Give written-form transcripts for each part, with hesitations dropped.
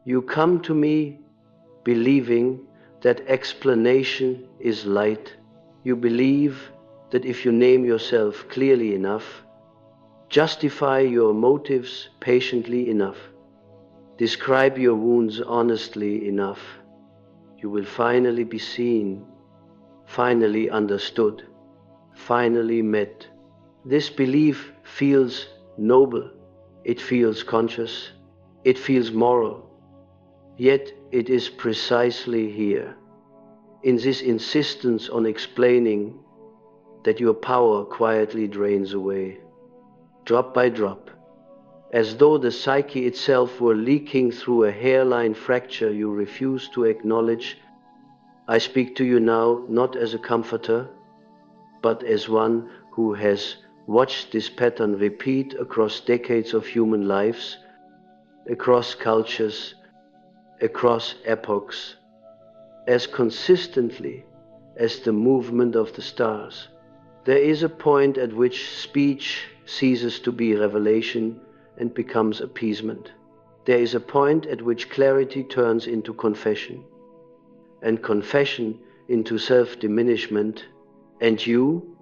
You come to me believing that explanation is light. You believe that if you name yourself clearly enough, justify your motives patiently enough, describe your wounds honestly enough, you will finally be seen, finally understood, finally met. This belief feels noble, it feels conscious, it feels moral. Yet it is precisely here, in this insistence on explaining, that your power quietly drains away, drop by drop, as though the psyche itself were leaking through a hairline fracture you refuse to acknowledge. I speak to you now not as a comforter, but as one who has watched this pattern repeat across decades of human lives, across cultures, across epochs, as consistently as the movement of the stars. There is a point at which speech ceases to be revelation and becomes appeasement. There is a point at which clarity turns into confession, and confession into self-diminishment, and you,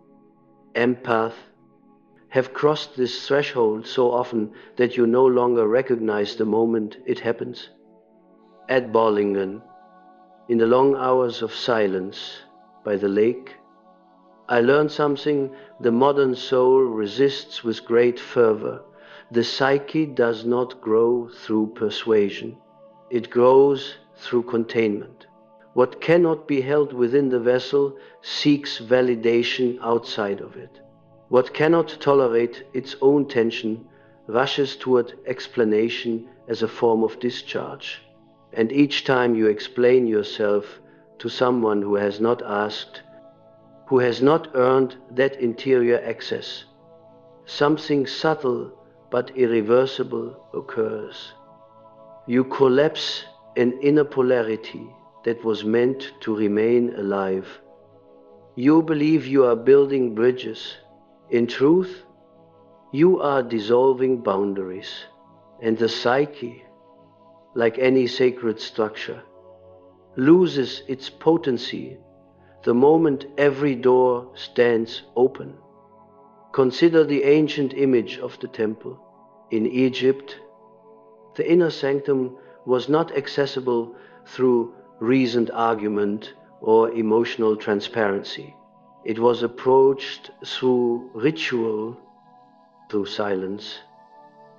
empath, have crossed this threshold so often that you no longer recognize the moment it happens. At Bollingen, in the long hours of silence by the lake, I learned something the modern soul resists with great fervor. The psyche does not grow through persuasion. It grows through containment. What cannot be held within the vessel seeks validation outside of it. What cannot tolerate its own tension rushes toward explanation as a form of discharge. And each time you explain yourself to someone who has not asked, who has not earned that interior access, something subtle but irreversible occurs. You collapse an inner polarity that was meant to remain alive. You believe you are building bridges. In truth, you are dissolving boundaries, and the psyche, like any sacred structure, loses its potency the moment every door stands open. Consider the ancient image of the temple. In Egypt, the inner sanctum was not accessible through reasoned argument or emotional transparency. It was approached through ritual, through silence,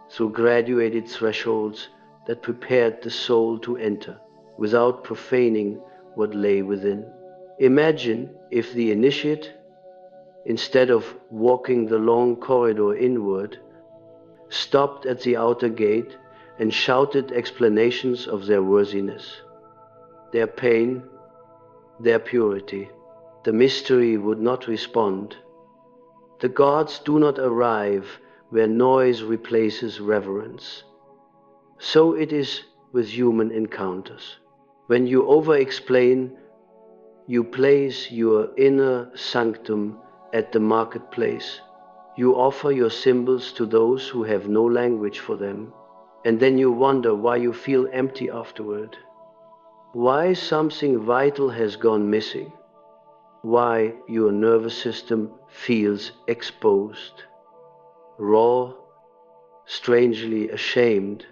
through graduated thresholds that prepared the soul to enter without profaning what lay within. Imagine if the initiate, instead of walking the long corridor inward, stopped at the outer gate and shouted explanations of their worthiness, their pain, their purity. The mystery would not respond. The gods do not arrive where noise replaces reverence. So it is with human encounters. When you over-explain, you place your inner sanctum at the marketplace. You offer your symbols to those who have no language for them, and then you wonder why you feel empty afterward. Why something vital has gone missing. Why your nervous system feels exposed, raw, strangely ashamed.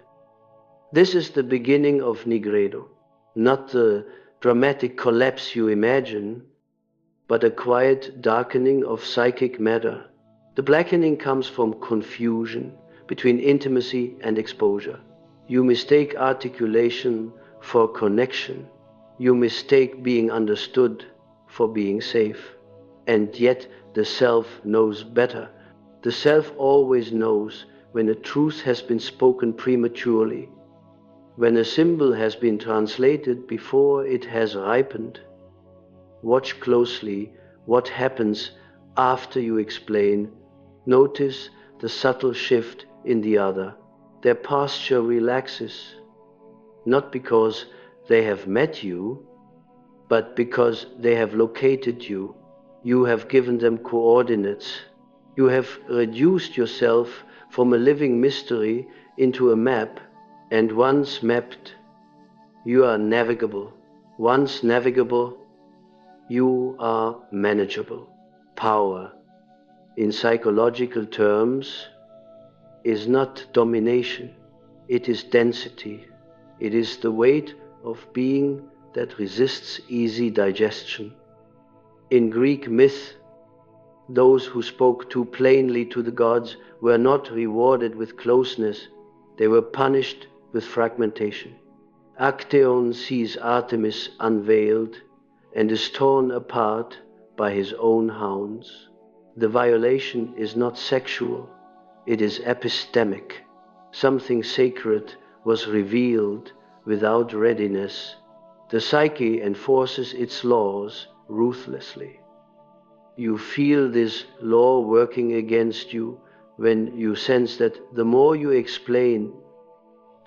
This is the beginning of Nigredo, not the dramatic collapse you imagine, but a quiet darkening of psychic matter. The blackening comes from confusion between intimacy and exposure. You mistake articulation for connection. You mistake being understood for being safe. And yet the self knows better. The self always knows when a truth has been spoken prematurely, when a symbol has been translated before it has ripened. Watch closely what happens after you explain. Notice the subtle shift in the other. Their posture relaxes, not because they have met you, but because they have located you. You have given them coordinates. You have reduced yourself from a living mystery into a map, and once mapped, You are navigable. Once navigable, you are manageable. Power, in psychological terms, is not domination. It is density. It is the weight of being that resists easy digestion. In Greek myth, those who spoke too plainly to the gods were not rewarded with closeness, they were punished with fragmentation. Actaeon sees Artemis unveiled and is torn apart by his own hounds. The violation is not sexual, it is epistemic. Something sacred was revealed without readiness. The psyche enforces its laws ruthlessly. You feel this law working against you when you sense that the more you explain,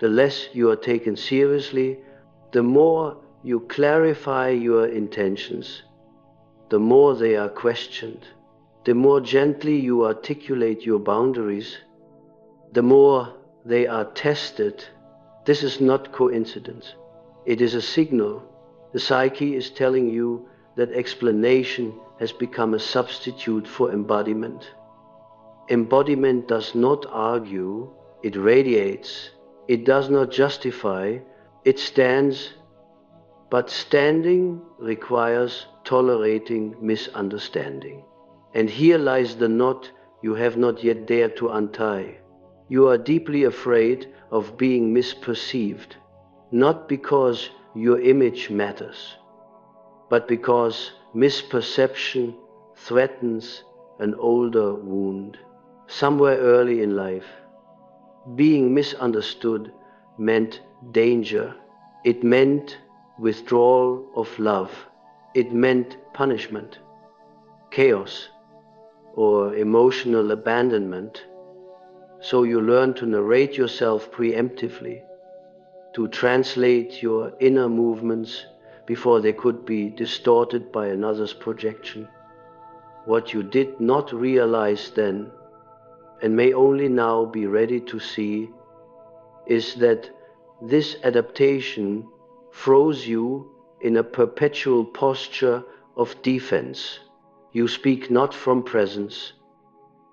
the less you are taken seriously, the more you clarify your intentions, the more they are questioned, the more gently you articulate your boundaries, the more they are tested. This is not coincidence. It is a signal. The psyche is telling you that explanation has become a substitute for embodiment. Embodiment does not argue, it radiates. It does not justify, it stands. But standing requires tolerating misunderstanding. And here lies the knot you have not yet dared to untie. You are deeply afraid of being misperceived, not because your image matters, but because misperception threatens an older wound, somewhere early in life. Being misunderstood meant danger. It meant withdrawal of love. It meant punishment, chaos, or emotional abandonment. So you learn to narrate yourself preemptively, to translate your inner movements before they could be distorted by another's projection. What you did not realize then, and may only now be ready to see, is that this adaptation froze you in a perpetual posture of defense. You speak not from presence,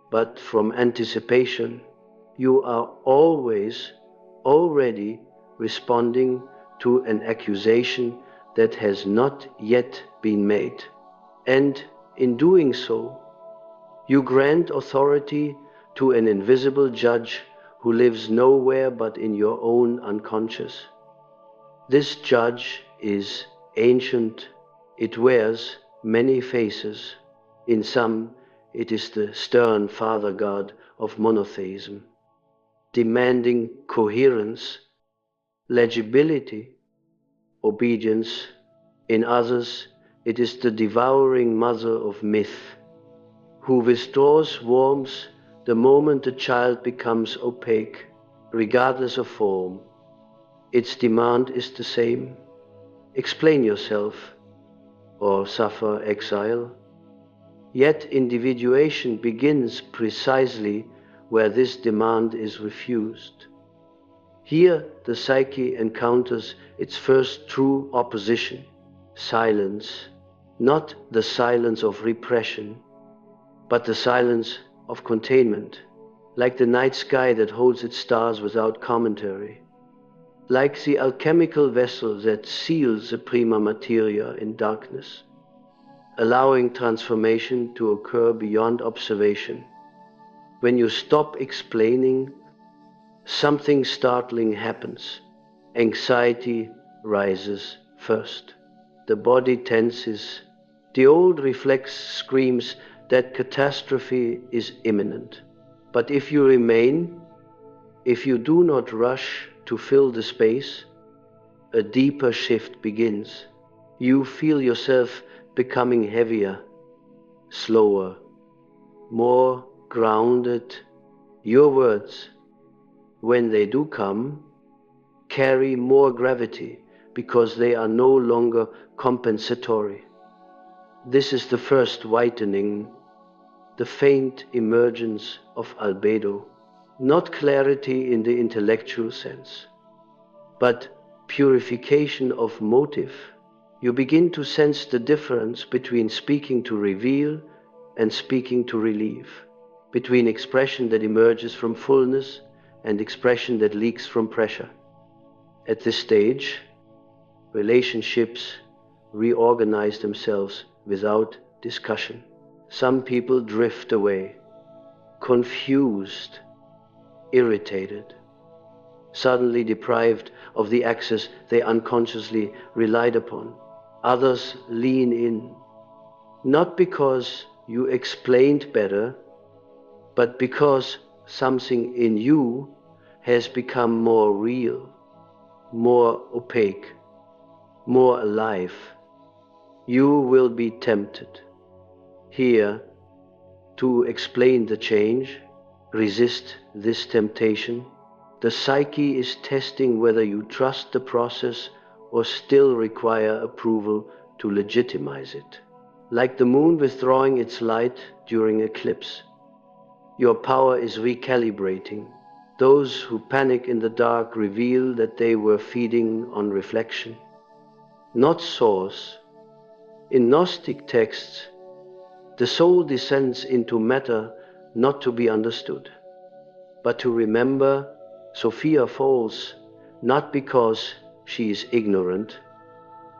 but from anticipation. You are always already responding to an accusation that has not yet been made. And in doing so, you grant authority to an invisible judge who lives nowhere but in your own unconscious. This judge is ancient. It wears many faces. In some, it is the stern father god of monotheism, demanding coherence, legibility, obedience. In others, it is the devouring mother of myth, who withdraws warmth the moment the child becomes opaque, regardless of form. Its demand is the same: explain yourself, or suffer exile. Yet individuation begins precisely where this demand is refused. Here the psyche encounters its first true opposition: silence, not the silence of repression, but the silence of containment, like the night sky that holds its stars without commentary, like the alchemical vessel that seals the prima materia in darkness, allowing transformation to occur beyond observation. When you stop explaining, something startling happens. Anxiety rises first. The body tenses. The old reflex screams that catastrophe is imminent. But if you remain, if you do not rush to fill the space, a deeper shift begins. You feel yourself becoming heavier, slower, more grounded. Your words, when they do come, carry more gravity because they are no longer compensatory. This is the first whitening, the faint emergence of albedo, not clarity in the intellectual sense, but purification of motive. You begin to sense the difference between speaking to reveal and speaking to relieve, between expression that emerges from fullness and expression that leaks from pressure. At this stage, relationships reorganize themselves without discussion. Some people drift away, confused, irritated, suddenly deprived of the access they unconsciously relied upon. Others lean in, not because you explained better, but because something in you has become more real, more opaque, more alive. You will be tempted here to explain the change, resist this temptation. The psyche is testing whether you trust the process or still require approval to legitimize it. Like the moon withdrawing its light during eclipse, your power is recalibrating. Those who panic in the dark reveal that they were feeding on reflection, not source. In Gnostic texts, the soul descends into matter not to be understood, but to remember. Sophia falls not because she is ignorant,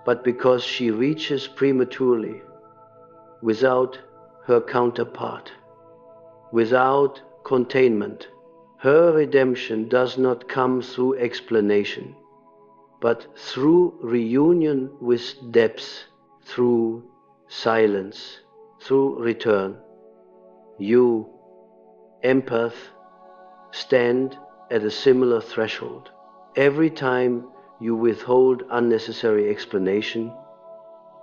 but because she reaches prematurely, without her counterpart, without containment. Her redemption does not come through explanation, but through reunion with depth, through silence, through return. You, empath, stand at a similar threshold. Every time you withhold unnecessary explanation,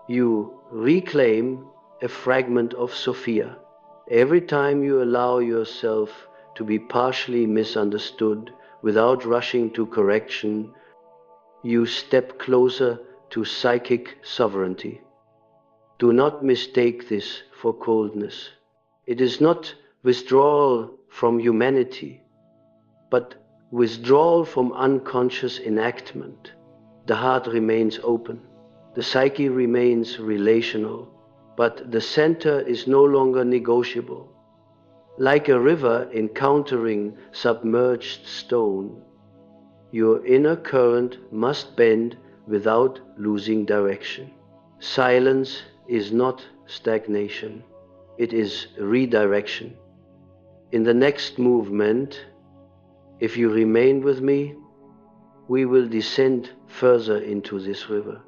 you reclaim a fragment of Sophia. Every time you allow yourself to be partially misunderstood without rushing to correction, you step closer to psychic sovereignty. Do not mistake this for coldness. It is not withdrawal from humanity, but withdrawal from unconscious enactment. The heart remains open. The psyche remains relational, but the center is no longer negotiable. Like a river encountering submerged stone, your inner current must bend without losing direction. Silence is not stagnation. It is redirection. In the next movement, if you remain with me, we will descend further into this river,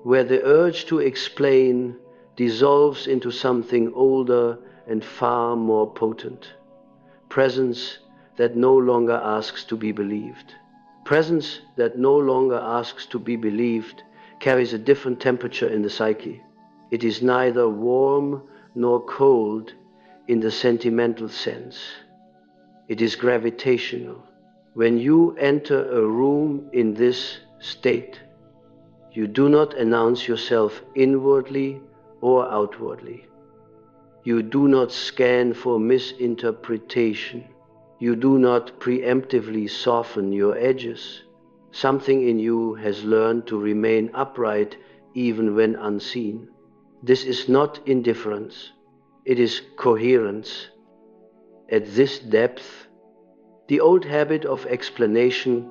where the urge to explain dissolves into something older and far more potent. Presence that no longer asks to be believed. Presence that no longer asks to be believed carries a different temperature in the psyche. It is neither warm nor cold in the sentimental sense. It is gravitational. When you enter a room in this state, you do not announce yourself inwardly or outwardly. You do not scan for misinterpretation. You do not preemptively soften your edges. Something in you has learned to remain upright even when unseen. This is not indifference. It is coherence. At this depth, the old habit of explanation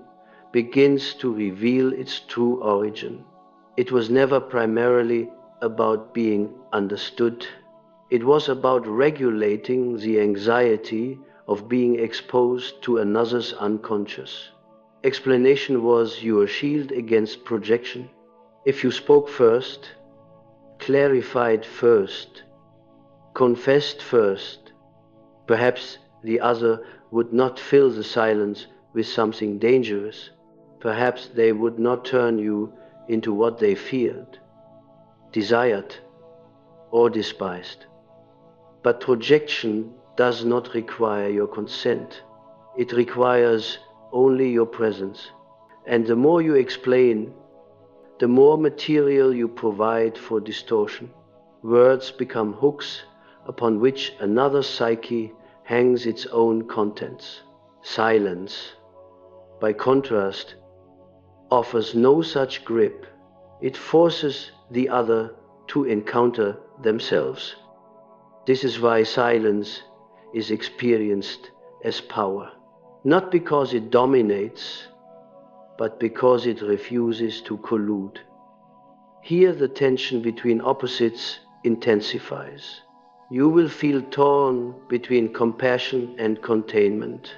begins to reveal its true origin. It was never primarily about being understood. It was about regulating the anxiety of being exposed to another's unconscious. Explanation was your shield against projection. If you spoke first, clarified first, confessed first, perhaps the other would not fill the silence with something dangerous. Perhaps they would not turn you into what they feared, desired, or despised. But projection does not require your consent. It requires only your presence. And the more you explain, the more material you provide for distortion. Words become hooks upon which another psyche hangs its own contents. Silence, by contrast, offers no such grip. It forces the other to encounter themselves. This is why silence is experienced as power, not because it dominates, but because it refuses to collude. Here the tension between opposites intensifies. You will feel torn between compassion and containment,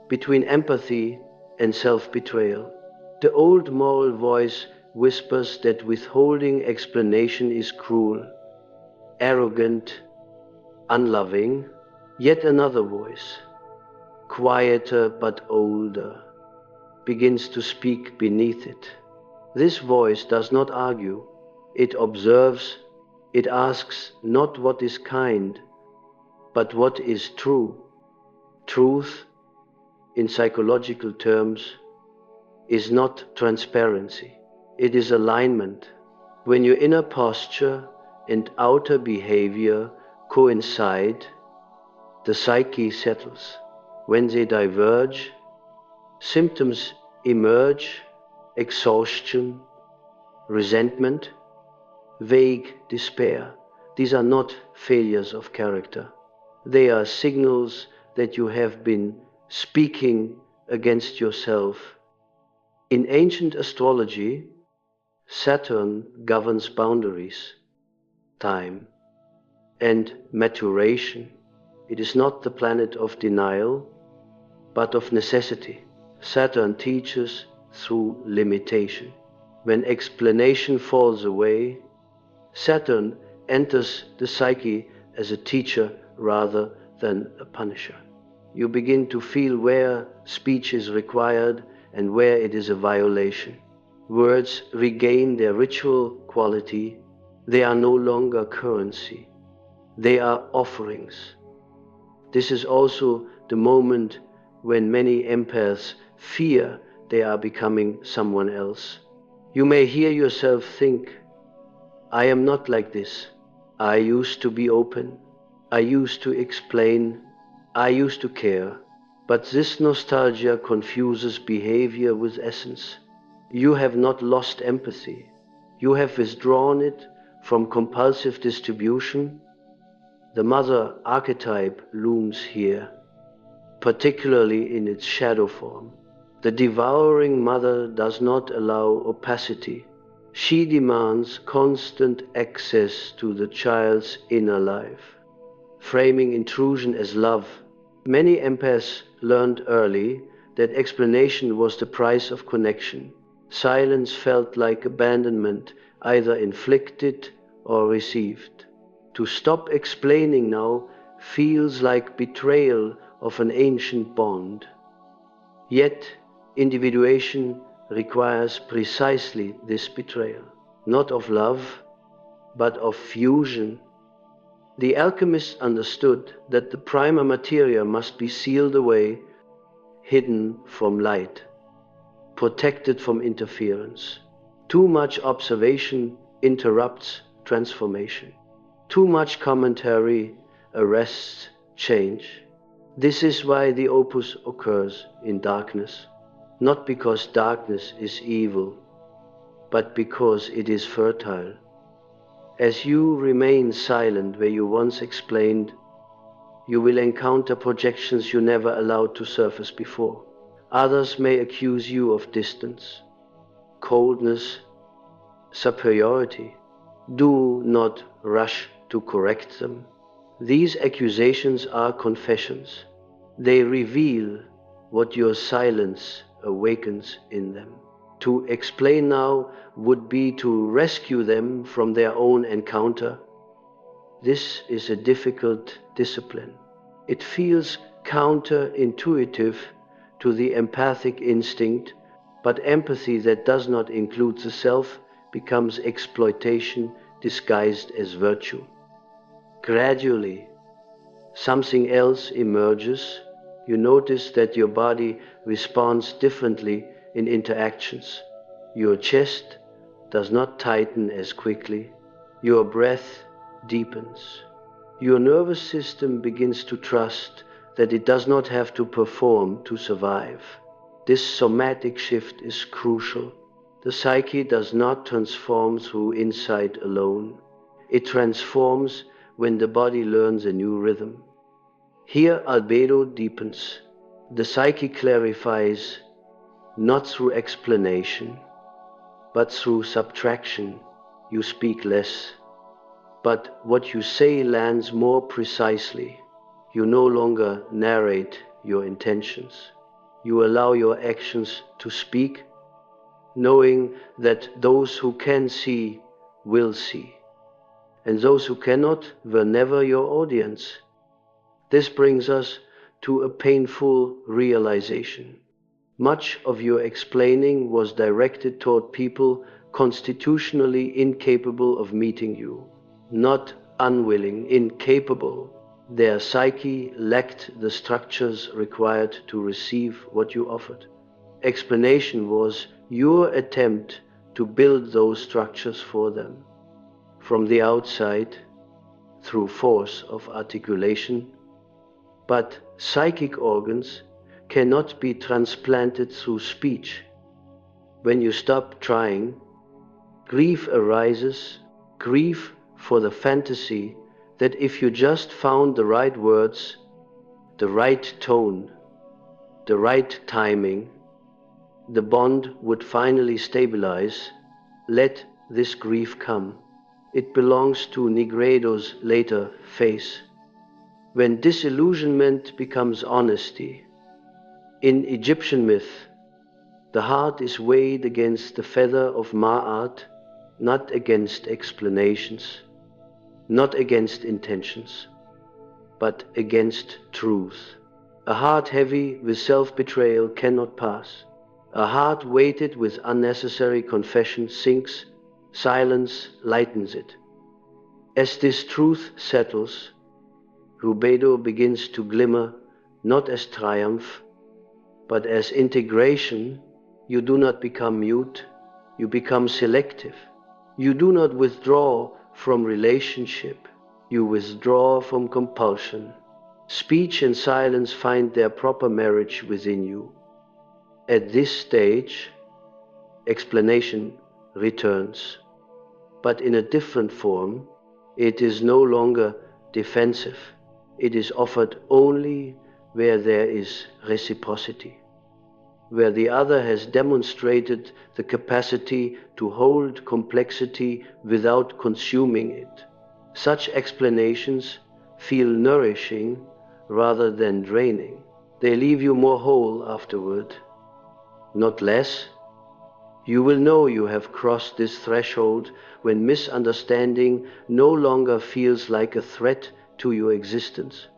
between empathy and self-betrayal. The old moral voice whispers that withholding explanation is cruel, arrogant, unloving. Yet another voice, quieter but older, begins to speak beneath it. This voice does not argue, it observes, it asks not what is kind, but what is true. Truth, in psychological terms, is not transparency, it is alignment. When your inner posture and outer behavior coincide, the psyche settles. When they diverge, symptoms emerge: exhaustion, resentment, vague despair. These are not failures of character. They are signals that you have been speaking against yourself. In ancient astrology, Saturn governs boundaries, time, and maturation. It is not the planet of denial, but of necessity. Saturn teaches through limitation. When explanation falls away, Saturn enters the psyche as a teacher rather than a punisher. You begin to feel where speech is required and where it is a violation. Words regain their ritual quality. They are no longer currency. They are offerings. This is also the moment when many empaths fear they are becoming someone else. You may hear yourself think, I am not like this. I used to be open. I used to explain. I used to care. But this nostalgia confuses behavior with essence. You have not lost empathy. You have withdrawn it from compulsive distribution. The mother archetype looms here, particularly in its shadow form. The devouring mother does not allow opacity. She demands constant access to the child's inner life, framing intrusion as love. Many empaths learned early that explanation was the price of connection. Silence felt like abandonment, either inflicted or received. To stop explaining now feels like betrayal of an ancient bond. Yet, individuation requires precisely this betrayal, not of love, but of fusion. The alchemists understood that the primer materia must be sealed away, hidden from light, protected from interference. Too much observation interrupts transformation. Too much commentary arrests change. This is why the opus occurs in darkness, not because darkness is evil, but because it is fertile. As you remain silent where you once explained, you will encounter projections you never allowed to surface before. Others may accuse you of distance, coldness, superiority. Do not rush to correct them. These accusations are confessions. They reveal what your silence awakens in them. To explain now would be to rescue them from their own encounter. This is a difficult discipline. It feels counterintuitive to the empathic instinct, but empathy that does not include the self becomes exploitation disguised as virtue. Gradually, something else emerges. You notice that your body responds differently in interactions. Your chest does not tighten as quickly. Your breath deepens. Your nervous system begins to trust that it does not have to perform to survive. This somatic shift is crucial. The psyche does not transform through insight alone. It transforms when the body learns a new rhythm. Here albedo deepens. The psyche clarifies not through explanation, but through subtraction. You speak less, but what you say lands more precisely. You no longer narrate your intentions. You allow your actions to speak, knowing that those who can see will see, and those who cannot were never your audience. This brings us to a painful realization. Much of your explaining was directed toward people constitutionally incapable of meeting you, not unwilling, incapable. Their psyche lacked the structures required to receive what you offered. Explanation was your attempt to build those structures for them. From the outside, through force of articulation, but psychic organs cannot be transplanted through speech. When you stop trying, grief arises, grief for the fantasy that if you just found the right words, the right tone, the right timing, the bond would finally stabilize. Let this grief come. It belongs to Negredo's later phase, when disillusionment becomes honesty. In Egyptian myth, the heart is weighed against the feather of Ma'at, not against explanations, not against intentions, but against truth. A heart heavy with self-betrayal cannot pass. A heart weighted with unnecessary confession sinks, silence lightens it. As this truth settles, rubedo begins to glimmer not as triumph, but as integration. You do not become mute, you become selective. You do not withdraw from relationship, you withdraw from compulsion. Speech and silence find their proper marriage within you. At this stage, explanation returns, but in a different form. It is no longer defensive. It is offered only where there is reciprocity, where the other has demonstrated the capacity to hold complexity without consuming it. Such explanations feel nourishing rather than draining. They leave you more whole afterward, not less. You will know you have crossed this threshold when misunderstanding no longer feels like a threat to your existence,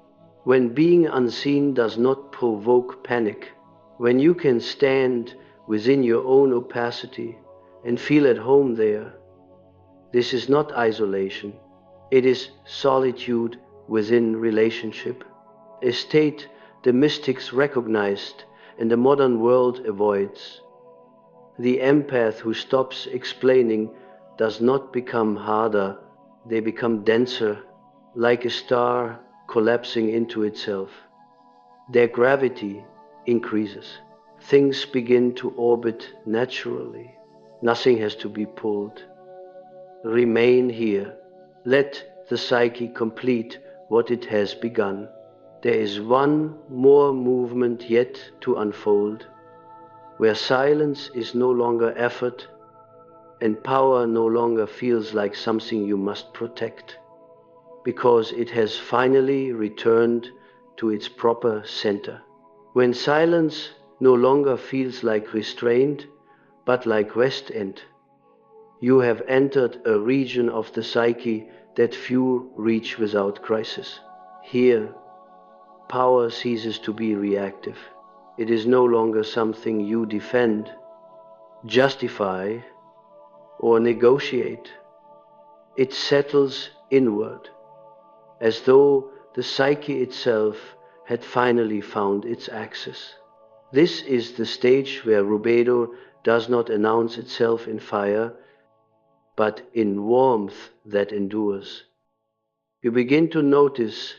when being unseen does not provoke panic, when you can stand within your own opacity and feel at home there. This is not isolation, it is solitude within relationship, a state the mystics recognized and the modern world avoids. The empath who stops explaining does not become harder, they become denser, like a star collapsing into itself. Their gravity increases. Things begin to orbit naturally. Nothing has to be pulled. Remain here. Let the psyche complete what it has begun. There is one more movement yet to unfold, where silence is no longer effort and power no longer feels like something you must protect, because it has finally returned to its proper center. When silence no longer feels like restraint, but like rest end, you have entered a region of the psyche that few reach without crisis. Here, power ceases to be reactive. It is no longer something you defend, justify, or negotiate. It settles inward, as though the psyche itself had finally found its axis. This is the stage where rubedo does not announce itself in fire, but in warmth that endures. You begin to notice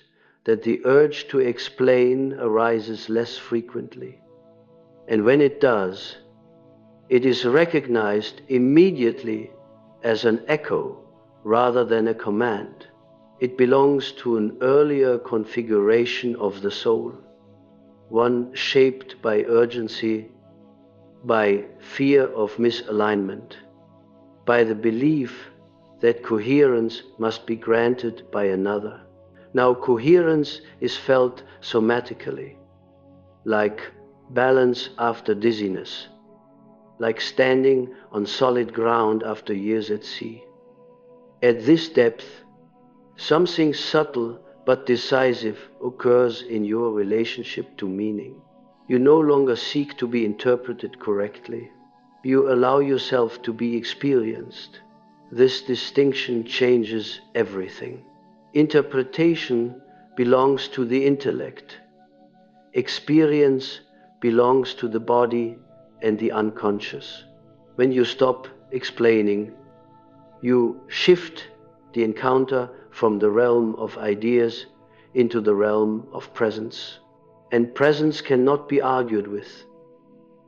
that the urge to explain arises less frequently, And when it does, it is recognized immediately as an echo rather than a command. It belongs to an earlier configuration of the soul, one shaped by urgency, by fear of misalignment, by the belief that coherence must be granted by another. Now, coherence is felt somatically, like balance after dizziness, like standing on solid ground after years at sea. At this depth, something subtle but decisive occurs in your relationship to meaning. You no longer seek to be interpreted correctly. You allow yourself to be experienced. This distinction changes everything. Interpretation belongs to the intellect. Experience belongs to the body and the unconscious. When you stop explaining, you shift the encounter from the realm of ideas into the realm of presence. And presence cannot be argued with.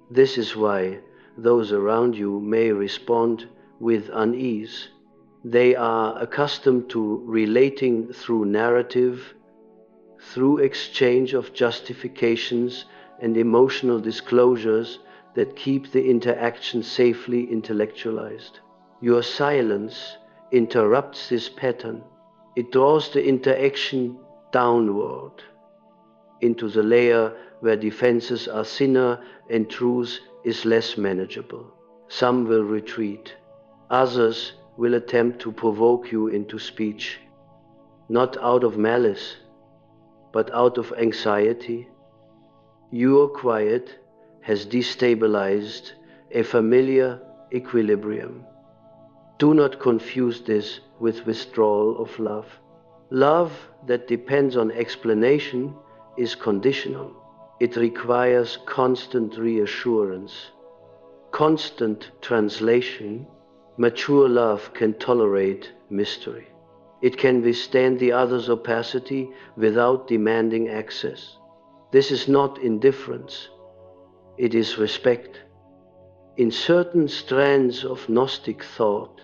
This is why those around you may respond with unease. They are accustomed to relating through narrative, through exchange of justifications and emotional disclosures that keep the interaction safely intellectualized. Your silence interrupts this pattern. It draws the interaction downward into the layer where defenses are thinner and truth is less manageable. Some will retreat. Others will attempt to provoke you into speech, not out of malice, but out of anxiety. Your quiet has destabilized a familiar equilibrium. Do not confuse this with withdrawal of love. Love that depends on explanation is conditional. It requires constant reassurance, constant translation. Mature love can tolerate mystery. It can withstand the other's opacity without demanding access. This is not indifference, it is respect. In certain strands of Gnostic thought,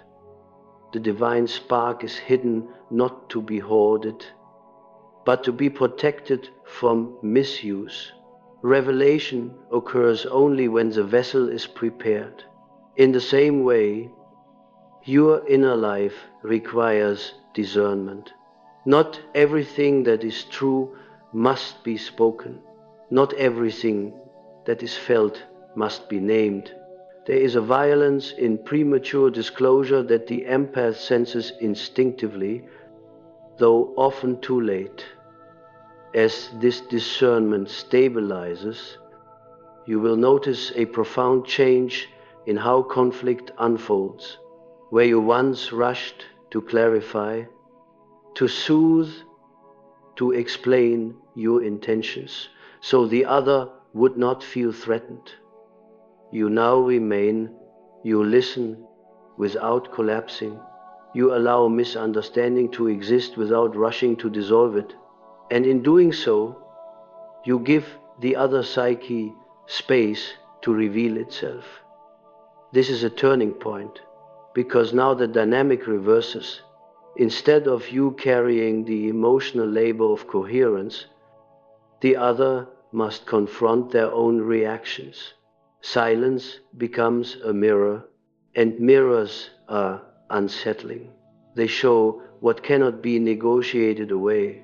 the divine spark is hidden not to be hoarded, but to be protected from misuse. Revelation occurs only when the vessel is prepared. In the same way, your inner life requires discernment. Not everything that is true must be spoken. Not everything that is felt must be named. There is a violence in premature disclosure that the empath senses instinctively, though often too late. As this discernment stabilizes, you will notice a profound change in how conflict unfolds. Where you once rushed to clarify, to soothe, to explain your intentions, so the other would not feel threatened. You now remain, you listen without collapsing, you allow misunderstanding to exist without rushing to dissolve it, and in doing so, you give the other psyche space to reveal itself. This is a turning point, because now the dynamic reverses. Instead of you carrying the emotional labor of coherence, the other must confront their own reactions. Silence becomes a mirror, and mirrors are unsettling. They show what cannot be negotiated away.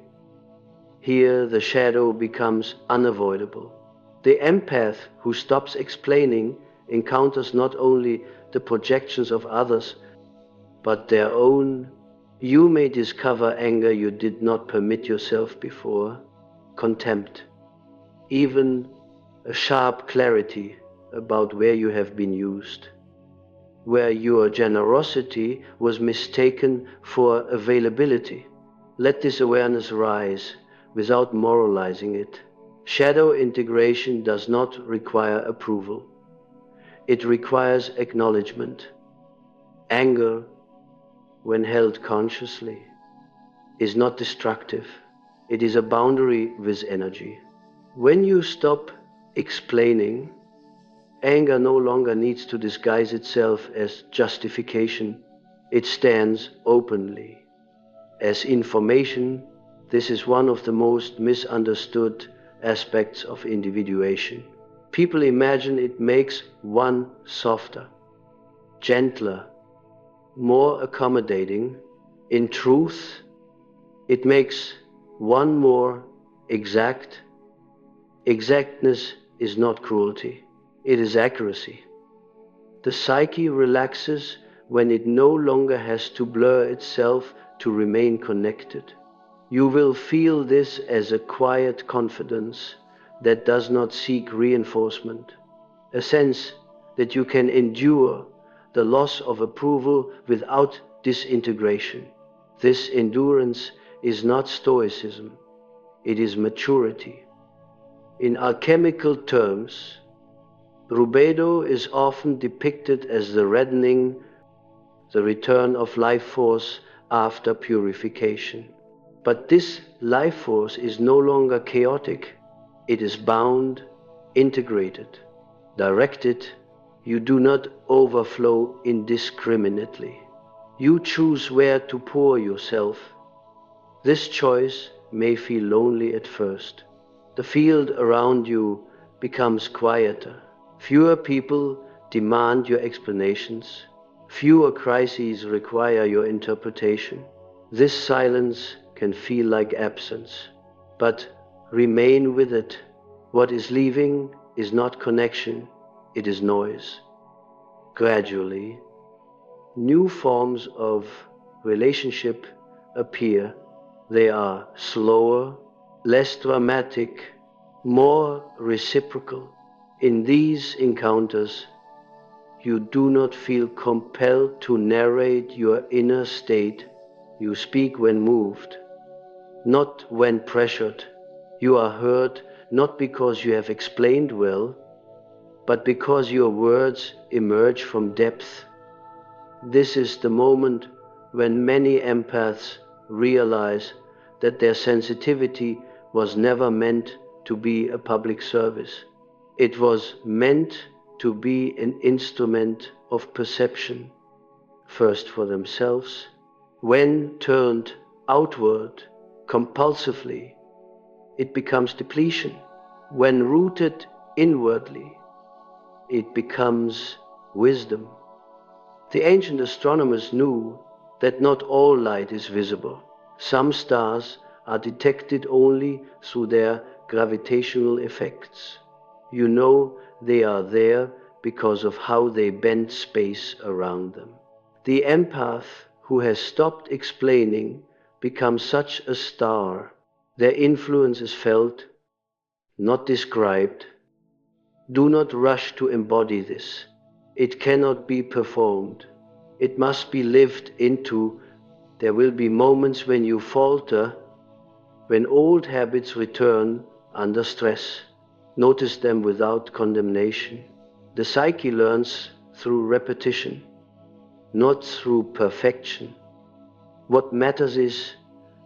Here the shadow becomes unavoidable. The empath who stops explaining encounters not only the projections of others, but their own. You may discover anger you did not permit yourself before, contempt, even a sharp clarity about where you have been used, where your generosity was mistaken for availability. Let this awareness rise without moralizing it. Shadow integration does not require approval. It requires acknowledgement. Anger, when held consciously, is not destructive. It is a boundary with energy. When you stop explaining, Anger no longer needs to disguise itself as justification. It stands openly. As information, this is one of the most misunderstood aspects of individuation. People imagine it makes one softer, gentler, more accommodating. In truth, it makes one more exact. Exactness is not cruelty, it is accuracy. The psyche relaxes when it no longer has to blur itself to remain connected. You will feel this as a quiet confidence that does not seek reinforcement, a sense that you can endure the loss of approval without disintegration. This endurance is not stoicism, it is maturity. In alchemical terms, rubedo is often depicted as the reddening, the return of life force after purification. But this life force is no longer chaotic. It is bound, integrated, directed. You do not overflow indiscriminately. You choose where to pour yourself. This choice may feel lonely at first. The field around you becomes quieter. Fewer people demand your explanations. Fewer crises require your interpretation. This silence can feel like absence, but remain with it. What is leaving is not connection, it is noise. Gradually, new forms of relationship appear. They are slower, less dramatic, more reciprocal. In these encounters, you do not feel compelled to narrate your inner state. You speak when moved, not when pressured. You are heard not because you have explained well, but because your words emerge from depth. This is the moment when many empaths realize that their sensitivity was never meant to be a public service. It was meant to be an instrument of perception, first for themselves. When turned outward compulsively, it becomes depletion. When rooted inwardly, it becomes wisdom. The ancient astronomers knew that not all light is visible. Some stars are detected only through their gravitational effects. You know they are there because of how they bend space around them. The empath who has stopped explaining becomes such a star. Their influence is felt, not described. Do not rush to embody this. It cannot be performed. It must be lived into. There will be moments when you falter, when old habits return under stress. Notice them without condemnation. The psyche learns through repetition, not through perfection. What matters is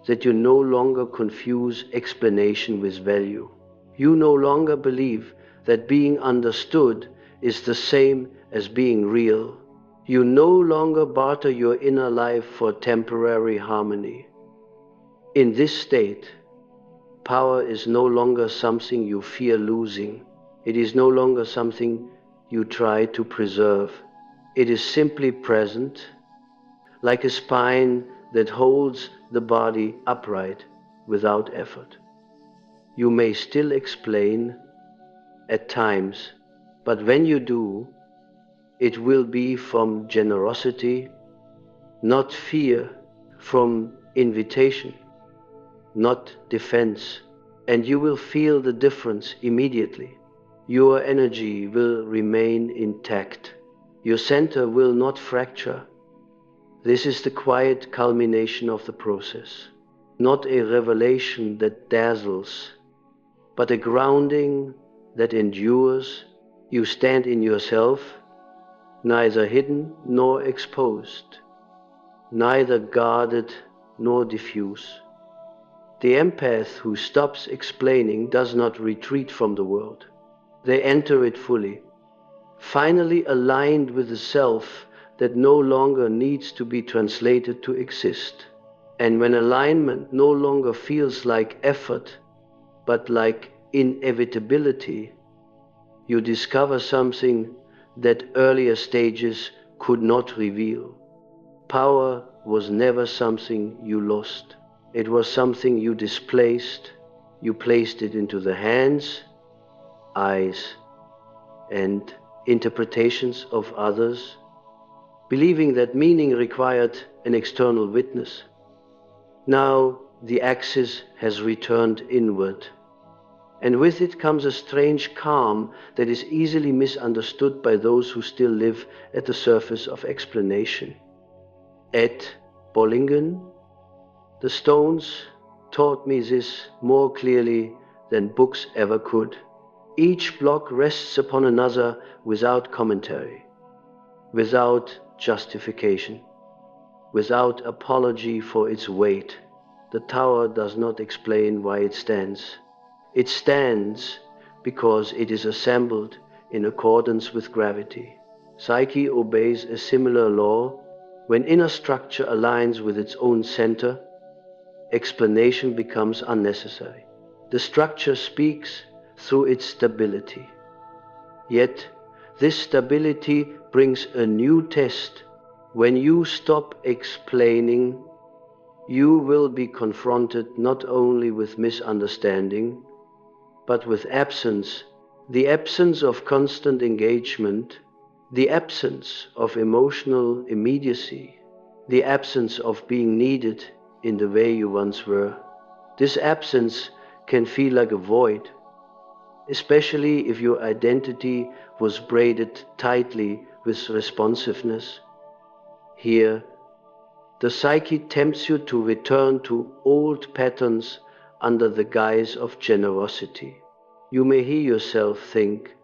that you no longer confuse explanation with value. You no longer believe that being understood is the same as being real. You no longer barter your inner life for temporary harmony. In this state, power is no longer something you fear losing. It is no longer something you try to preserve. It is simply present, like a spine that holds the body upright without effort. You may still explain at times, but when you do, it will be from generosity, not fear, from invitation, not defense, and you will feel the difference immediately. Your energy will remain intact. Your center will not fracture. This is the quiet culmination of the process, not a revelation that dazzles, but a grounding that endures. You stand in yourself, neither hidden nor exposed, neither guarded nor diffuse. The empath who stops explaining does not retreat from the world. They enter it fully. finally aligned with the self that no longer needs to be translated to exist. And when alignment no longer feels like effort, but like inevitability, you discover something that earlier stages could not reveal. Power was never something you lost. It was something you displaced. You placed it into the hands, eyes, and interpretations of others, believing that meaning required an external witness. Now the axis has returned inward, and with it comes a strange calm that is easily misunderstood by those who still live at the surface of explanation. At Bollingen, the stones taught me this more clearly than books ever could. Each block rests upon another without commentary, without justification, without apology for its weight. The tower does not explain why it stands. It stands because it is assembled in accordance with gravity. Psyche obeys a similar law. When inner structure aligns with its own center, explanation becomes unnecessary. The structure speaks through its stability. Yet, this stability brings a new test. When you stop explaining, you will be confronted not only with misunderstanding, but with absence, the absence of constant engagement, the absence of emotional immediacy, the absence of being needed in the way you once were. This absence can feel like a void, especially if your identity was braided tightly with responsiveness. Here, the psyche tempts you to return to old patterns under the guise of generosity. You may hear yourself think,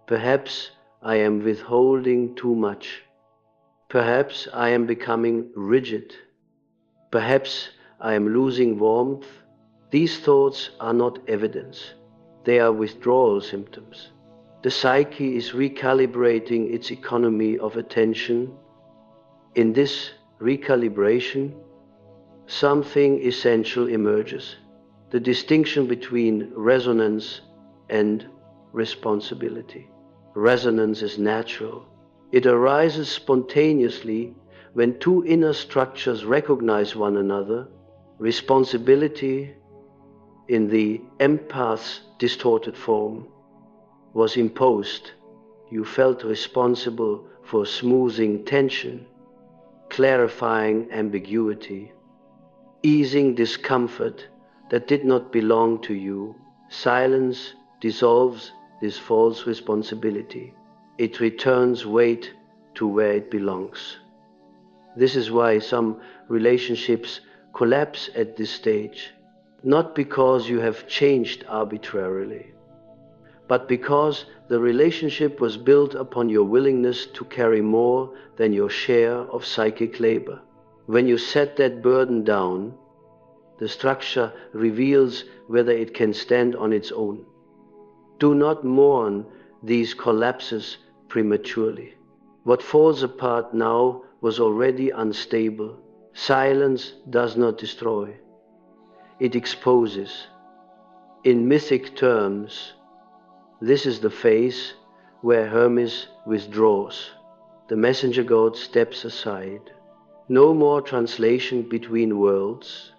perhaps I am withholding too much. Perhaps I am becoming rigid. Perhaps I am losing warmth. These thoughts are not evidence. They are withdrawal symptoms. The psyche is recalibrating its economy of attention. In this recalibration, something essential emerges: the distinction between resonance and responsibility. Resonance is natural. It arises spontaneously when two inner structures recognize one another. Responsibility, in the empath's distorted form, was imposed. You felt responsible for smoothing tension, clarifying ambiguity, easing discomfort that did not belong to you. Silence dissolves this false responsibility. It returns weight to where it belongs. This is why some relationships collapse at this stage, not because you have changed arbitrarily, but because the relationship was built upon your willingness to carry more than your share of psychic labor. When you set that burden down, the structure reveals whether it can stand on its own. Do not mourn these collapses prematurely. What falls apart now was already unstable. Silence does not destroy. It exposes. In mythic terms, this is the phase where Hermes withdraws. The messenger god steps aside. No more translation between worlds.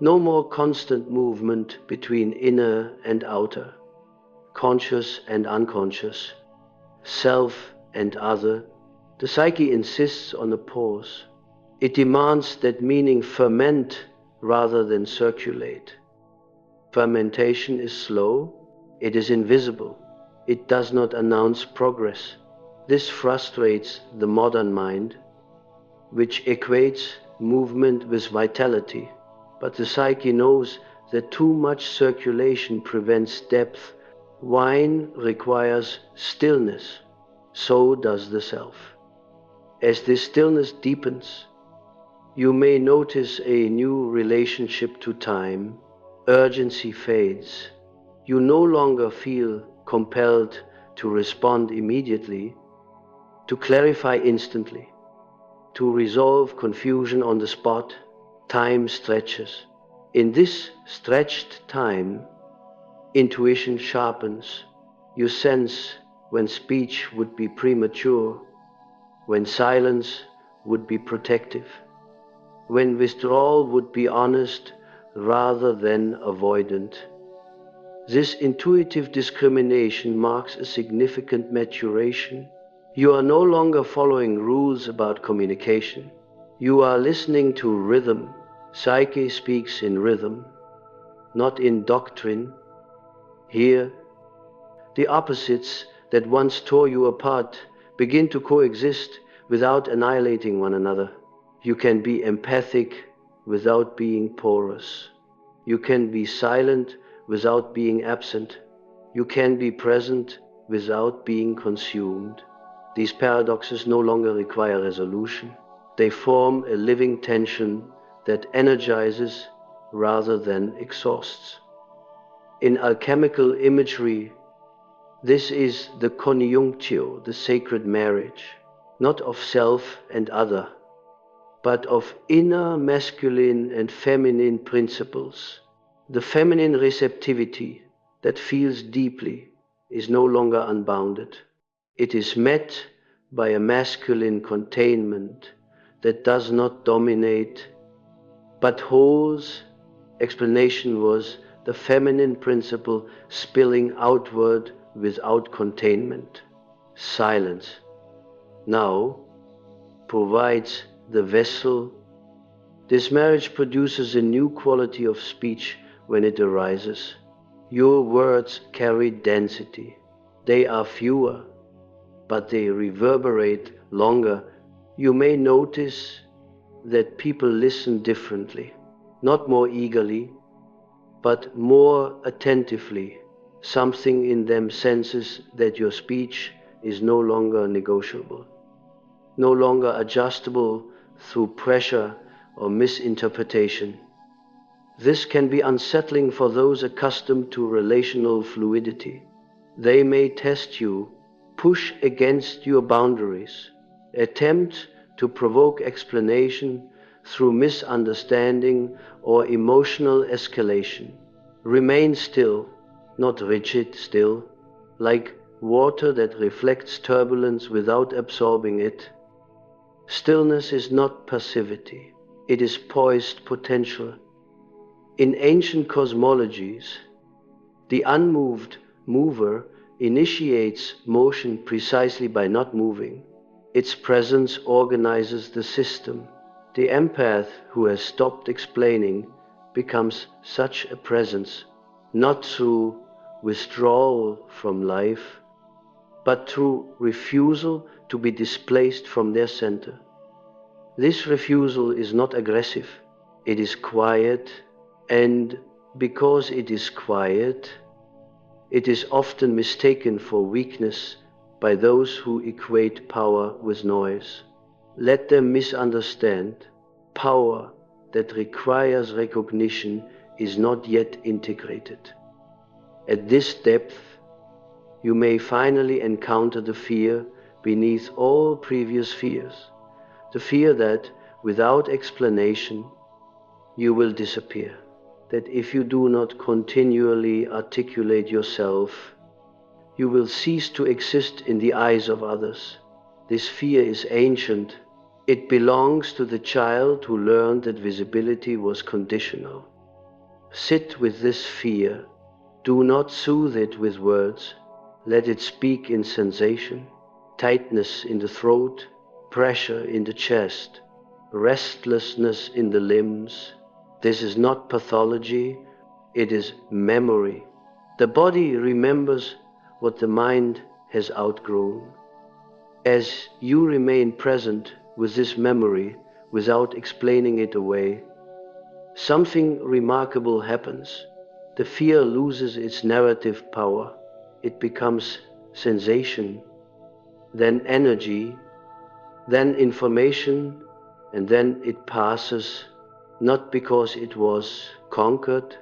No more constant movement between inner and outer, conscious and unconscious, self and other. The psyche insists on a pause. It demands that meaning ferment rather than circulate. Fermentation is slow, it is invisible, it does not announce progress. This frustrates the modern mind, which equates movement with vitality. But the psyche knows that too much circulation prevents depth. Wine requires stillness, so does the self. As this stillness deepens, you may notice a new relationship to time. Urgency fades. You no longer feel compelled to respond immediately, to clarify instantly, to resolve confusion on the spot. Time stretches. In this stretched time, intuition sharpens. You sense when speech would be premature, when silence would be protective, when withdrawal would be honest rather than avoidant. This intuitive discrimination marks a significant maturation. You are no longer following rules about communication. You are listening to rhythm. Psyche speaks in rhythm, not in doctrine. Here, the opposites that once tore you apart begin to coexist without annihilating one another. You can be empathic without being porous. You can be silent without being absent. You can be present without being consumed. These paradoxes no longer require resolution. They form a living tension that energizes rather than exhausts. In alchemical imagery, this is the conjunctio, the sacred marriage, not of self and other, but of inner masculine and feminine principles. The feminine receptivity that feels deeply is no longer unbounded. It is met by a masculine containment that does not dominate, but holds. Explanation was the feminine principle spilling outward without containment. Silence now provides the vessel. This marriage produces a new quality of speech when it arises. Your words carry density. They are fewer, but they reverberate longer. You may notice that people listen differently, not more eagerly, but more attentively. Something in them senses that your speech is no longer negotiable, no longer adjustable through pressure or misinterpretation. This can be unsettling for those accustomed to relational fluidity. They may test you, push against your boundaries, attempt to provoke explanation through misunderstanding or emotional escalation. Remain still, not rigid still, like water that reflects turbulence without absorbing it. Stillness is not passivity, it is poised potential. In ancient cosmologies, the unmoved mover initiates motion precisely by not moving. Its presence organizes the system. The empath who has stopped explaining becomes such a presence, not through withdrawal from life, but through refusal to be displaced from their center. This refusal is not aggressive, it is quiet, and because it is quiet, it is often mistaken for weakness by those who equate power with noise. Let them misunderstand. Power that requires recognition is not yet integrated. At this depth, you may finally encounter the fear beneath all previous fears, the fear that, without explanation, you will disappear, that if you do not continually articulate yourself, you will cease to exist in the eyes of others. This fear is ancient. It belongs to the child who learned that visibility was conditional. Sit with this fear. Do not soothe it with words. Let it speak in sensation, tightness in the throat, pressure in the chest, restlessness in the limbs. This is not pathology, it is memory. The body remembers what the mind has outgrown. As you remain present with this memory without explaining it away, something remarkable happens. The fear loses its narrative power. It becomes sensation, then energy, then information, and then it passes, not because it was conquered,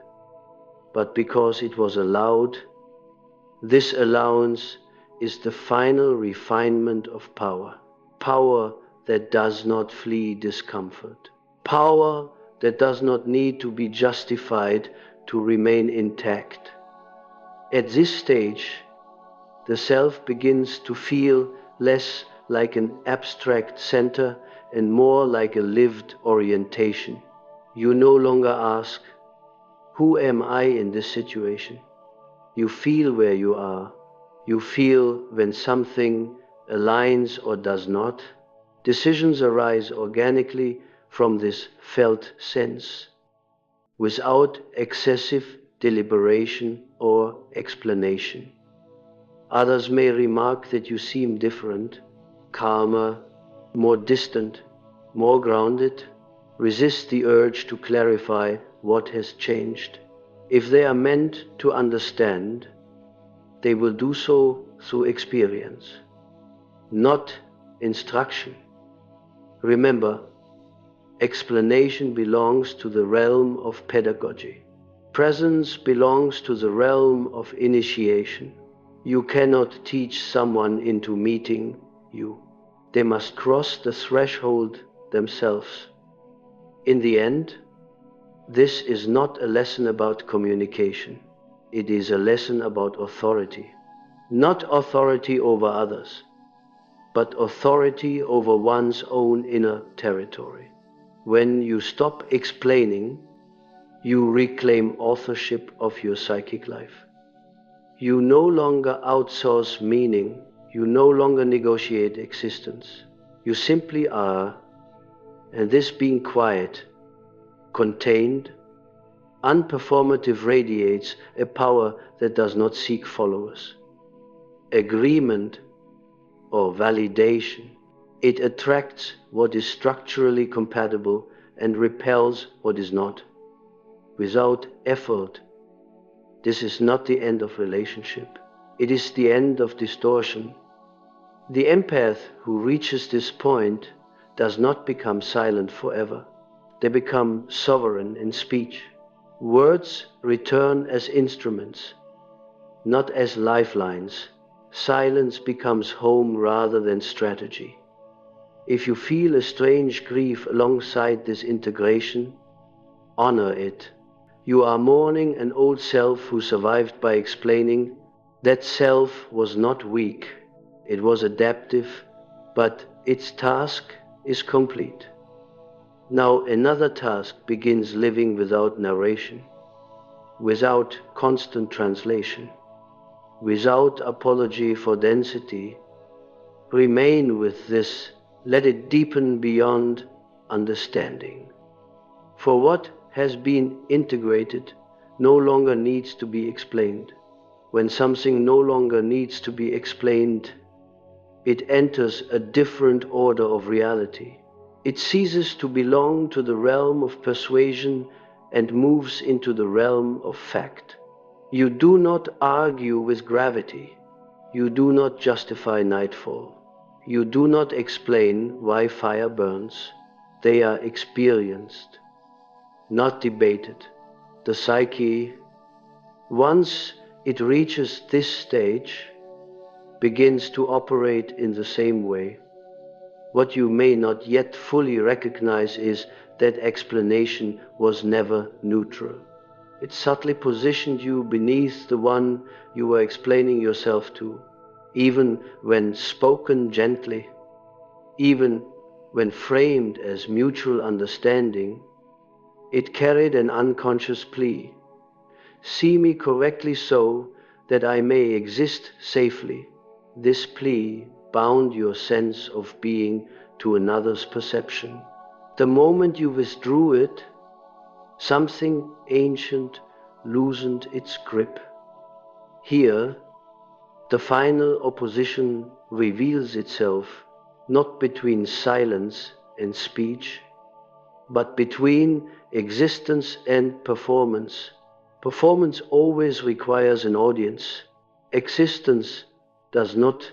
but because it was allowed. This allowance is the final refinement of power. Power that does not flee discomfort. Power that does not need to be justified to remain intact. At this stage, the self begins to feel less like an abstract center and more like a lived orientation. You no longer ask, who am I in this situation? You feel where you are. You feel when something aligns or does not. Decisions arise organically from this felt sense, without excessive deliberation or explanation. Others may remark that you seem different, calmer, more distant, more grounded. Resist the urge to clarify what has changed. If they are meant to understand, they will do so through experience, not instruction. Remember, explanation belongs to the realm of pedagogy. Presence belongs to the realm of initiation. You cannot teach someone into meeting you. They must cross the threshold themselves. In the end, this is not a lesson about communication. It is a lesson about authority. Not authority over others, but authority over one's own inner territory. When you stop explaining, you reclaim authorship of your psychic life. You no longer outsource meaning. You no longer negotiate existence. You simply are, and this being quiet, contained, unperformative radiates a power that does not seek followers. Agreement or validation. It attracts what is structurally compatible and repels what is not. Without effort, this is not the end of relationship. It is the end of distortion. The empath who reaches this point does not become silent forever. They become sovereign in speech. Words return as instruments, not as lifelines. Silence becomes home rather than strategy. If you feel a strange grief alongside this integration, honor it. You are mourning an old self who survived by explaining. That self was not weak. It was adaptive, but its task is complete. Now another task begins: living without narration, without constant translation, without apology for density. Remain with this. Let it deepen beyond understanding. For what has been integrated no longer needs to be explained. When something no longer needs to be explained, it enters a different order of reality. It ceases to belong to the realm of persuasion and moves into the realm of fact. You do not argue with gravity. You do not justify nightfall. You do not explain why fire burns. They are experienced, not debated. The psyche, once it reaches this stage, begins to operate in the same way. What you may not yet fully recognize is that explanation was never neutral. It subtly positioned you beneath the one you were explaining yourself to, even when spoken gently, even when framed as mutual understanding. It carried an unconscious plea. See me correctly so that I may exist safely. This plea bound your sense of being to another's perception. The moment you withdrew it, something ancient loosened its grip. Here, the final opposition reveals itself, not between silence and speech, but between existence and performance. Performance always requires an audience. Existence does not.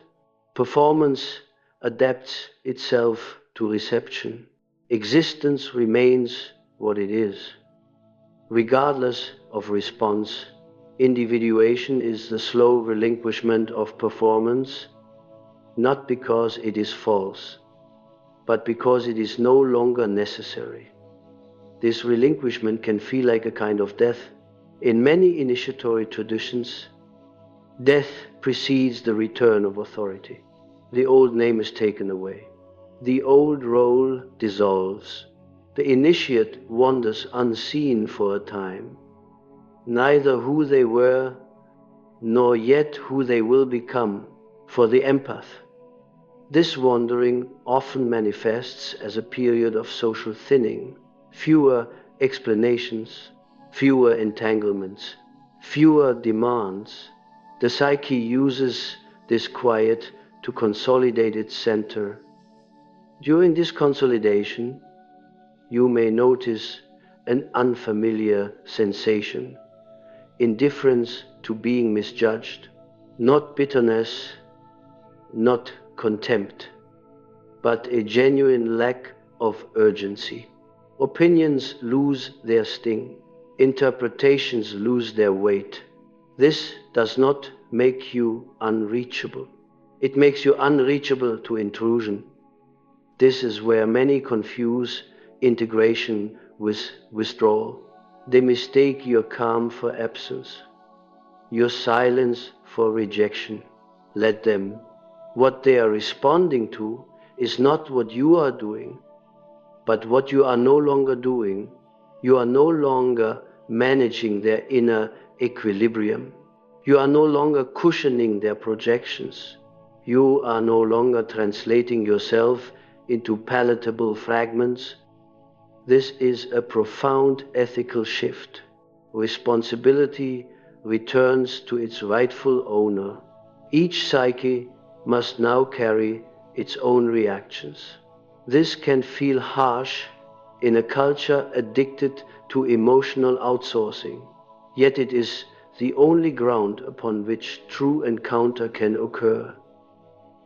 Performance adapts itself to reception. Existence remains what it is, regardless of response. Individuation is the slow relinquishment of performance, not because it is false, but because it is no longer necessary. This relinquishment can feel like a kind of death. In many initiatory traditions, death precedes the return of authority. The old name is taken away. The old role dissolves. The initiate wanders unseen for a time, neither who they were, nor yet who they will become, for the empath. This wandering often manifests as a period of social thinning, fewer explanations, fewer entanglements, fewer demands. The psyche uses this quiet to consolidate its center. During this consolidation, you may notice an unfamiliar sensation, indifference to being misjudged, not bitterness, not contempt, but a genuine lack of urgency. Opinions lose their sting, interpretations lose their weight. This does not make you unreachable. It makes you unreachable to intrusion. This is where many confuse integration with withdrawal. They mistake your calm for absence, your silence for rejection. Let them. What they are responding to is not what you are doing, but what you are no longer doing. You are no longer managing their inner equilibrium. You are no longer cushioning their projections. You are no longer translating yourself into palatable fragments. This is a profound ethical shift. Responsibility returns to its rightful owner. Each psyche must now carry its own reactions. This can feel harsh in a culture addicted to emotional outsourcing, yet it is the only ground upon which true encounter can occur.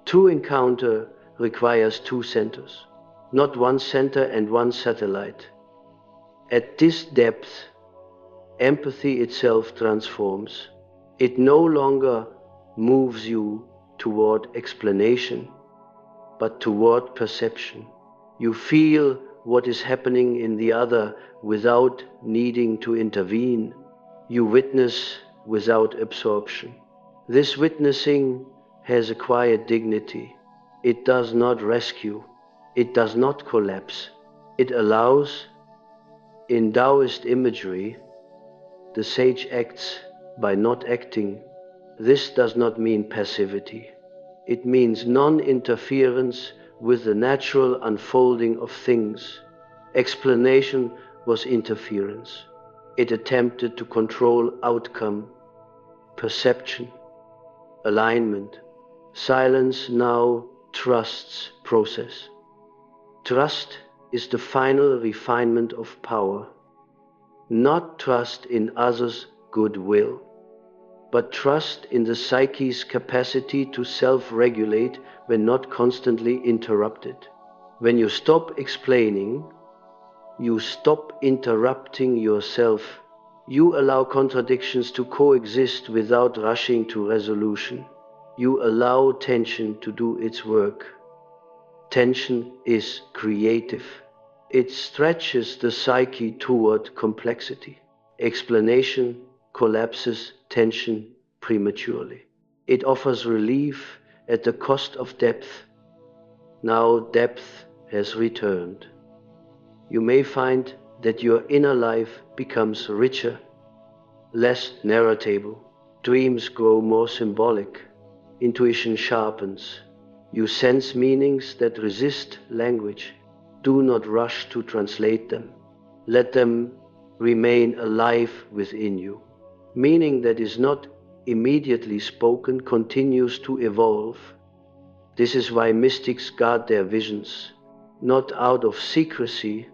True encounter requires two centers, not one center and one satellite. At this depth, empathy itself transforms. It no longer moves you toward explanation, but toward perception. You feel what is happening in the other without needing to intervene. You witness without absorption. This witnessing has a quiet dignity. It does not rescue. It does not collapse. It allows. In Taoist imagery, the sage acts by not acting. This does not mean passivity. It means non-interference with the natural unfolding of things. Explanation was interference. It attempted to control outcome, perception, alignment. Silence now trusts process. Trust is the final refinement of power. Not trust in others' goodwill, but trust in the psyche's capacity to self-regulate when not constantly interrupted. When you stop explaining, you stop interrupting yourself. You allow contradictions to coexist without rushing to resolution. You allow tension to do its work. Tension is creative. It stretches the psyche toward complexity. Explanation collapses tension prematurely. It offers relief at the cost of depth. Now depth has returned. You may find that your inner life becomes richer, less narratable. Dreams grow more symbolic. Intuition sharpens. You sense meanings that resist language. Do not rush to translate them. Let them remain alive within you. Meaning that is not immediately spoken continues to evolve. This is why mystics guard their visions, not out of secrecy,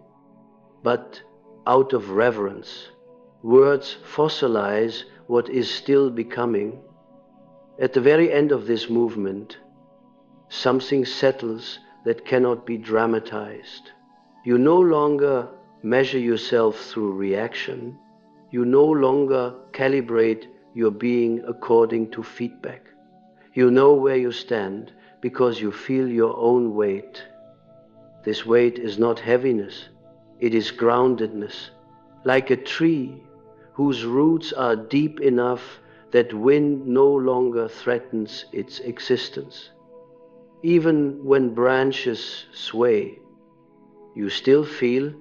but out of reverence. Words fossilize what is still becoming. At the very end of this movement, something settles that cannot be dramatized. You no longer measure yourself through reaction. You no longer calibrate your being according to feedback. You know where you stand because you feel your own weight. This weight is not heaviness, it is groundedness, like a tree whose roots are deep enough that wind no longer threatens its existence. Even when branches sway, you still feel,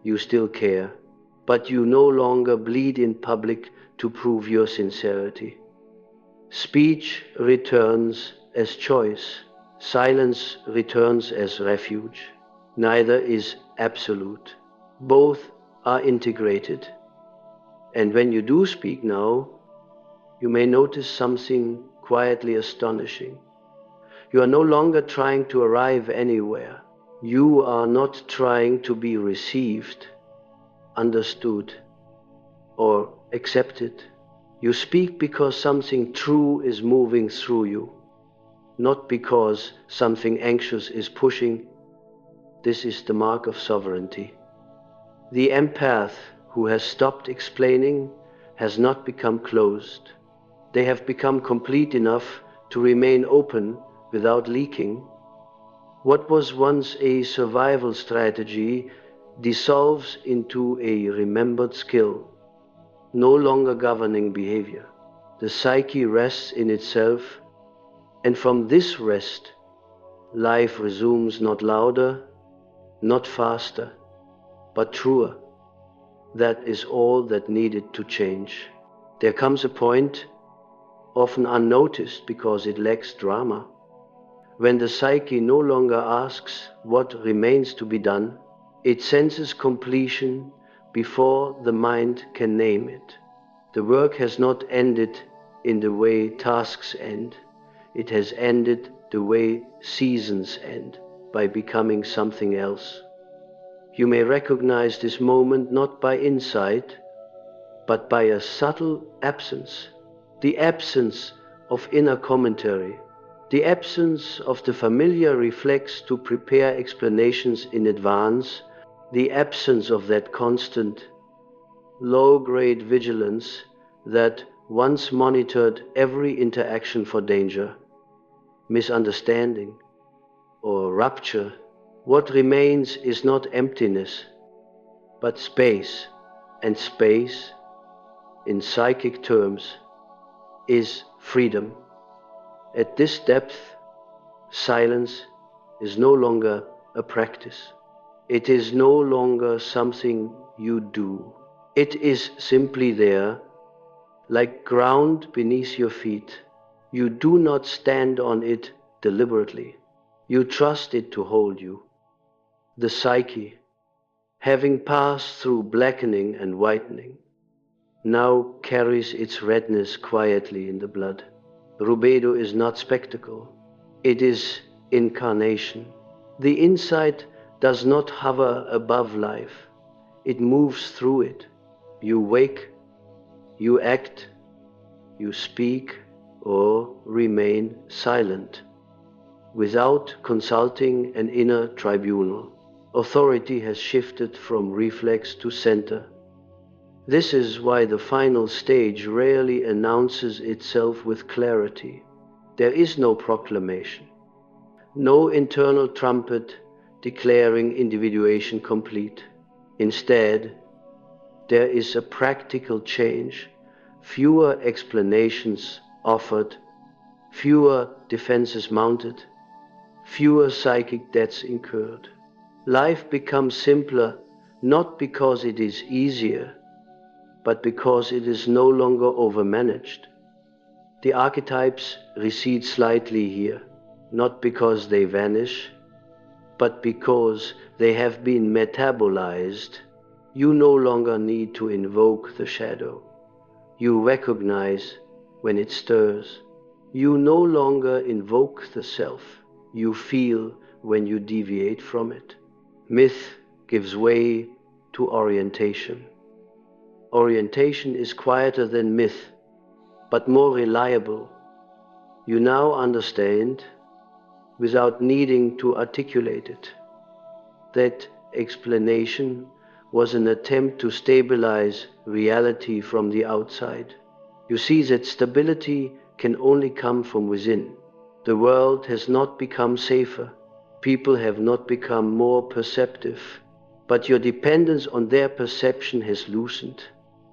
you still care, but you no longer bleed in public to prove your sincerity. Speech returns as choice, silence returns as refuge. Neither is absolute. Both are integrated. And when you do speak now, you may notice something quietly astonishing. You are no longer trying to arrive anywhere. You are not trying to be received, understood, or accepted. You speak because something true is moving through you, not because something anxious is pushing. This is the mark of sovereignty. The empath who has stopped explaining has not become closed. They have become complete enough to remain open without leaking. What was once a survival strategy dissolves into a remembered skill, no longer governing behavior. The psyche rests in itself, and from this rest, life resumes not louder, not faster, but truer. That is all that needed to change. There comes a point, often unnoticed because it lacks drama, when the psyche no longer asks what remains to be done. It senses completion before the mind can name it. The work has not ended in the way tasks end. It has ended the way seasons end, by becoming something else. You may recognize this moment not by insight, but by a subtle absence. The absence of inner commentary. The absence of the familiar reflex to prepare explanations in advance. The absence of that constant, low-grade vigilance that once monitored every interaction for danger, misunderstanding, or rupture. What remains is not emptiness, but space, and space, in psychic terms, is freedom. At this depth, silence is no longer a practice. It is no longer something you do. It is simply there, like ground beneath your feet. You do not stand on it deliberately. You trust it to hold you. The psyche, having passed through blackening and whitening, now carries its redness quietly in the blood. Rubedo is not spectacle. It is incarnation. The insight does not hover above life. It moves through it. You wake, you act, you speak, or remain silent, without consulting an inner tribunal. Authority has shifted from reflex to center. This is why the final stage rarely announces itself with clarity. There is no proclamation, no internal trumpet declaring individuation complete. Instead, there is a practical change, fewer explanations offered, fewer defenses mounted, fewer psychic debts incurred. Life becomes simpler, not because it is easier, but because it is no longer overmanaged. The archetypes recede slightly here, not because they vanish, but because they have been metabolized. You no longer need to invoke the shadow. You recognize when it stirs. You no longer invoke the self. You feel when you deviate from it. Myth gives way to orientation. Orientation is quieter than myth, but more reliable. You now understand, without needing to articulate it, that explanation was an attempt to stabilize reality from the outside. You see that stability can only come from within. The world has not become safer. People have not become more perceptive. But your dependence on their perception has loosened.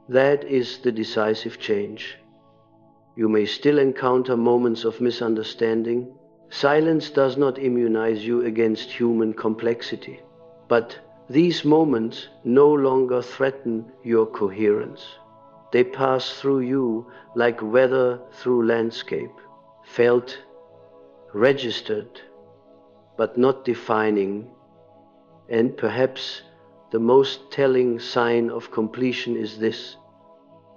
That is the decisive change. You may still encounter moments of misunderstanding. Silence does not immunize you against human complexity. But these moments no longer threaten your coherence. They pass through you like weather through landscape, felt, registered, but not defining. And perhaps the most telling sign of completion is this: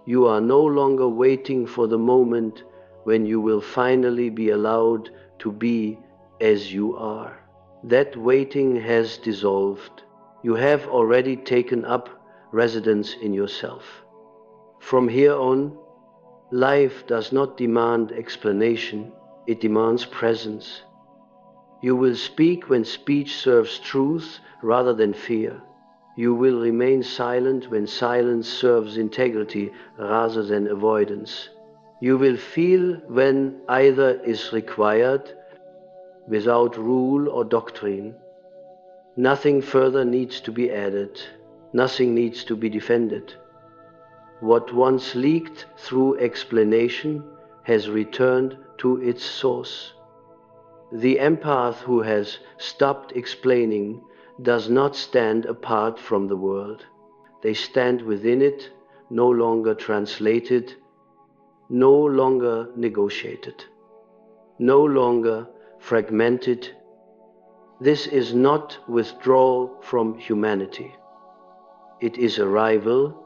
you are no longer waiting for the moment when you will finally be allowed to be as you are. That waiting has dissolved. You have already taken up residence in yourself. From here on, life does not demand explanation, it demands presence. You will speak when speech serves truth rather than fear. You will remain silent when silence serves integrity rather than avoidance. You will feel when either is required, without rule or doctrine. Nothing further needs to be added. Nothing needs to be defended. What once leaked through explanation has returned to its source. The empath who has stopped explaining does not stand apart from the world. They stand within it, no longer translated, no longer negotiated, no longer fragmented. This is not withdrawal from humanity. It is arrival